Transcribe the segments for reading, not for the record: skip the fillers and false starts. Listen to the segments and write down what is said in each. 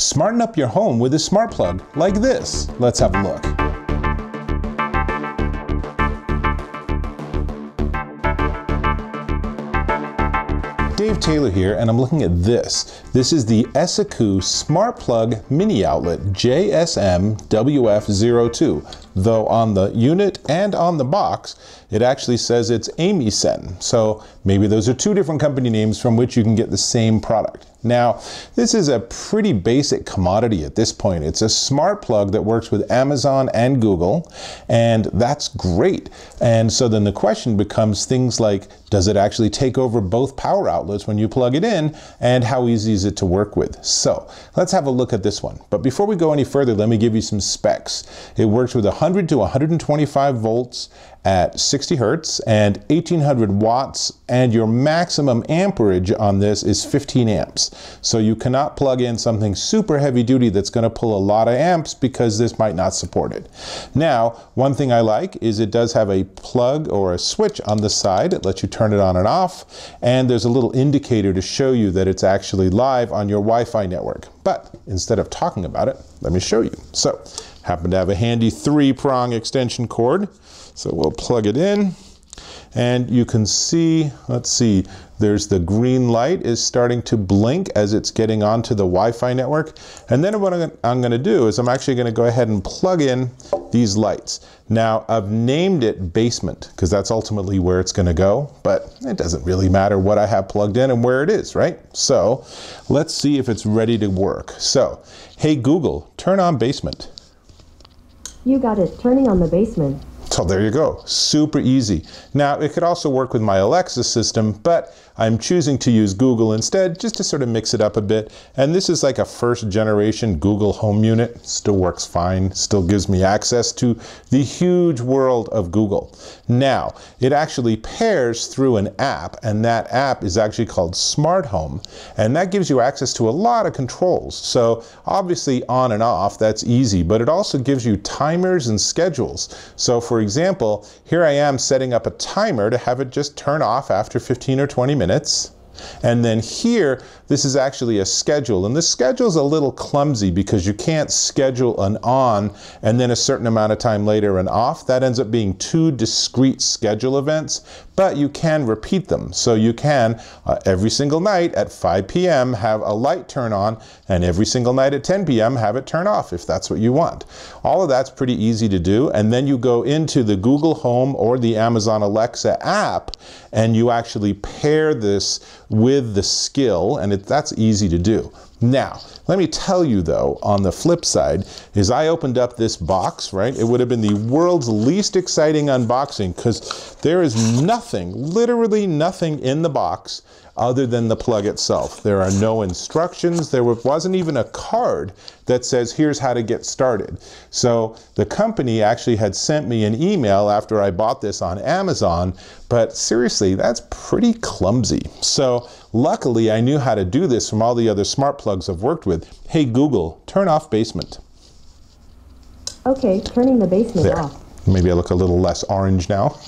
Smarten up your home with a smart plug like this. Let's have a look. Dave Taylor here, and I'm looking at this. This is the Esicoo Smart Plug Mini Outlet JSM-WF02, though on the unit and on the box it actually says it's Amisen. So maybe those are two different company names from which you can get the same product. Now, this is a pretty basic commodity at this point. It's a smart plug that works with Amazon and Google, and that's great. And so then the question becomes things like, does it actually take over both power outlets when you plug it in, and how easy is it to work with? So let's have a look at this one. But before we go any further, let me give you some specs. It works with 100 to 125 volts at 60 hertz and 1800 watts, and your maximum amperage on this is 15 amps. So you cannot plug in something super heavy duty that's going to pull a lot of amps, because this might not support it. Now, one thing I like is it does have a plug or a switch on the side. It lets you turn it on and off, and there's a little indicator to show you that it's actually live on your Wi-Fi network. But instead of talking about it, let me show you. So, happen to have a handy 3-prong extension cord. So we'll plug it in, and you can see, let's see, there's the green light is starting to blink as it's getting onto the Wi-Fi network. And then what I'm going to do is I'm actually going to go ahead and plug in these lights. Now, I've named it basement because that's ultimately where it's going to go, but it doesn't really matter what I have plugged in and where it is, right? So let's see if it's ready to work. So, hey Google, turn on basement. You got it, turning on the basement. So there you go, super easy. Now, it could also work with my Alexa system, but I'm choosing to use Google instead, just to sort of mix it up a bit. And this is like a first generation Google Home unit. Still works fine, still gives me access to the huge world of Google. Now, it actually pairs through an app, and that app is actually called Smart Home, and that gives you access to a lot of controls. So obviously on and off, that's easy, but it also gives you timers and schedules. So for example, here I am setting up a timer to have it just turn off after 15 or 20 minutes. And then here, this is actually a schedule. And the schedule's a little clumsy because you can't schedule an on and then a certain amount of time later an off. That ends up being two discrete schedule events, but you can repeat them. So you can, every single night at 5 p.m. have a light turn on, and every single night at 10 p.m. have it turn off if that's what you want. All of that's pretty easy to do. And then you go into the Google Home or the Amazon Alexa app, and you actually pair this with the skill, and that's easy to do. Now, let me tell you though, on the flip side, is I opened up this box, right? It would have been the world's least exciting unboxing because there is nothing, literally nothing in the box other than the plug itself. There are no instructions. There wasn't even a card that says, here's how to get started. So the company actually had sent me an email after I bought this on Amazon, but seriously, that's pretty clumsy. So luckily, I knew how to do this from all the other smart plugs I've worked with. Hey Google, turn off basement. Okay, turning the basement off. Maybe I look a little less orange now.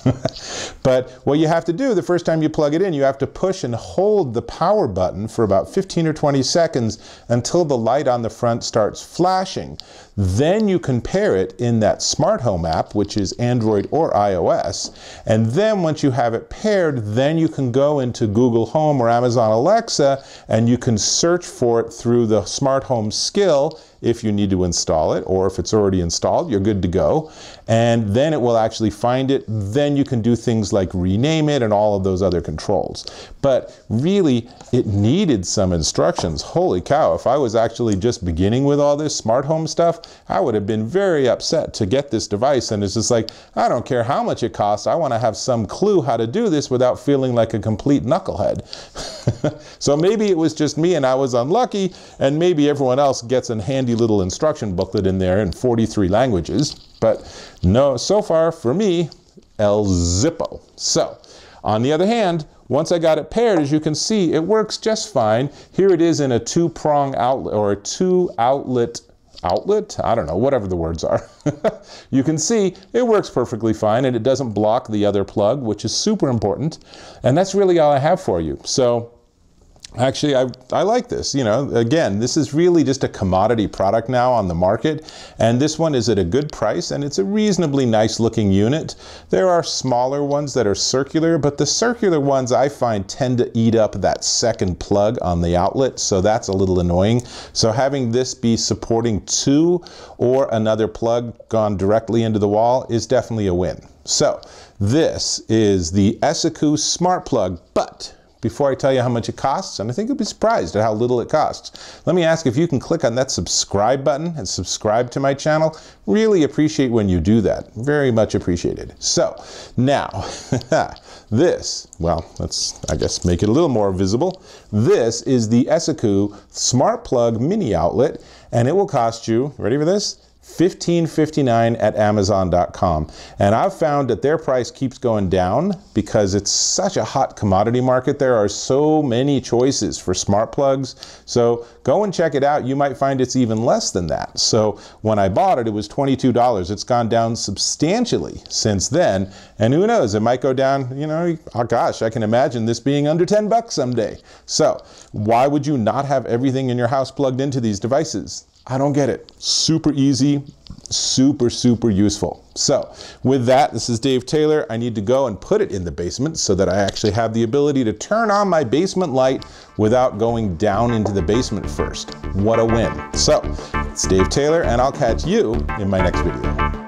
But what you have to do the first time you plug it in, you have to push and hold the power button for about 15 or 20 seconds until the light on the front starts flashing. Then you can pair it in that Smart Home app, which is Android or iOS. And then once you have it paired, then you can go into Google Home or Amazon Alexa, and you can search for it through the Smart Home skill if you need to install it, or if it's already installed, you're good to go. And then it will actually find it. Then you can do things like rename it and all of those other controls. But really, it needed some instructions. Holy cow, if I was actually just beginning with all this smart home stuff, I would have been very upset to get this device. And it's just like, I don't care how much it costs. I want to have some clue how to do this without feeling like a complete knucklehead. So maybe it was just me and I was unlucky, and maybe everyone else gets a handy little instruction booklet in there in 43 languages. But no, so far for me, El Zippo. So, on the other hand, once I got it paired, as you can see, it works just fine. Here it is in a 2-prong outlet, or a 2-outlet outlet? I don't know, whatever the words are. You can see it works perfectly fine, and it doesn't block the other plug, which is super important. And that's really all I have for you. So Actually, I like this. You know, again, this is really just a commodity product now on the market, and this one is at a good price, and it's a reasonably nice looking unit. There are smaller ones that are circular, but the circular ones I find tend to eat up that second plug on the outlet, so that's a little annoying. So having this be supporting two or another plug gone directly into the wall is definitely a win. So this is the Esicoo Smart Plug, but before I tell you how much it costs, and I think you'll be surprised at how little it costs, let me ask if you can click on that subscribe button and subscribe to my channel. Really appreciate when you do that. Very much appreciated. So now, this, well, let's, I guess, make it a little more visible. This is the Esicoo Smart Plug Mini Outlet, and it will cost you, ready for this? $15.59 at Amazon.com. And I've found that their price keeps going down because it's such a hot commodity market. There are so many choices for smart plugs. So go and check it out. You might find it's even less than that. So when I bought it, it was $22. It's gone down substantially since then. And who knows, it might go down, you know, oh gosh, I can imagine this being under 10 bucks someday. So why would you not have everything in your house plugged into these devices? I don't get it. Super easy, super useful. So with that, this is Dave Taylor. I need to go and put it in the basement so that I actually have the ability to turn on my basement light without going down into the basement first. What a win. So it's Dave Taylor, and I'll catch you in my next video.